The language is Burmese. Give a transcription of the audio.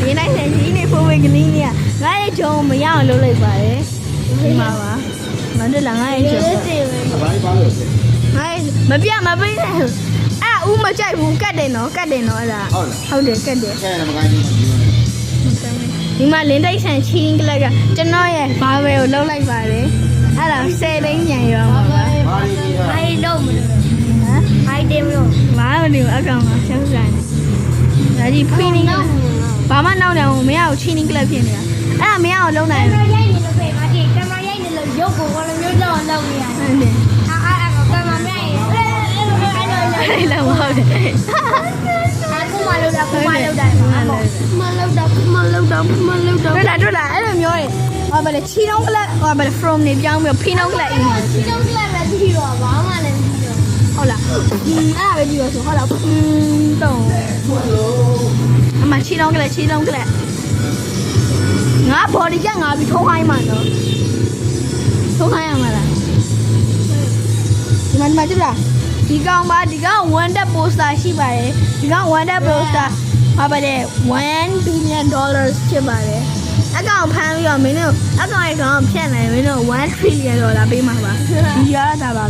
ဒီနိုင်စင်ကြီးနေဖိုးဝေကလေးနေငါရဲ့ဂျုံမရအောင်လုပ်လိုက်ပါတယ်ဒီမှာပါမန္တလာငါရဲ့ဂျုံဘာလို့မပြမပိတ်နဲ့ဦးမကြိုက်ဘူးကတ်တယ်နော်အဲ့ဒါဟုတ်တယ်ကတ်တယ်ဒီမှာလင်းတိုက်ဆန်ချင်းကလက်ကကျွန်တော်ရဲ့ဘာဝယ်ကိုလှုပ်လိုက်ပါတယ်အဲ့ဒါ10သိန်းညံရောင်းပါပါအိုင်တော့မလို့ဟမ်အိုင်တယ်မလို့ဘာမလို့အကောင်ကရှောက်ဆိုင်ဒါကြီးဖိနေဘာမှနောက်နေအောင်မရအောင်ချင်းကလက်ဖြစ်နေတာအဲ့ဒါမရအောင်လုံးနိုင်ဘူးရိုက်နေလို့ပဲမကြည့်ကင်မရာရိုက်နေလို့ရုပ်ကိုဘာလို့မျိုးတော့လောက်နေရလဲဟုတ်တယ်ကင်မရာရိုက်အဲ့လိုဟုတ်တယ်အခုမှလောက်တာတွေ့လားအဲ့လိုမျိုးလေဟောဗလေချီတုံးကလပ်ဟောဗလေ from နေပြောင်းပြီးဖိနှုံးကလပ်ချီတုံးကလပ်ပဲကြည့်တော့ဘာမှလည်းမကြည့်တော့ဟုတ်လားအဲ့ဒါပဲကြည့်ရဆိုဟုတ်လားတုံးအမချီတုံးကလပ်ငါ body ကငါပြီးထုံးခိုင်းမှာနော်ထုံးခိုင်းရမှာလားဒီမှာကြည့်လားဒီကောင်ပါဒီကောင် one that poster ရှိပါတယ်ဒီကောင် one that poster ဟာပါလေ$1 billion ဖြစ်ပါတယ်အကောင်ဖမ်းပြီးတော့မင်းတို့အကောင်ရဲ့ကောင်ဖြတ်နိုင်မင်းတို့$1 trillion ပေးမှာပါဒီရတာပါ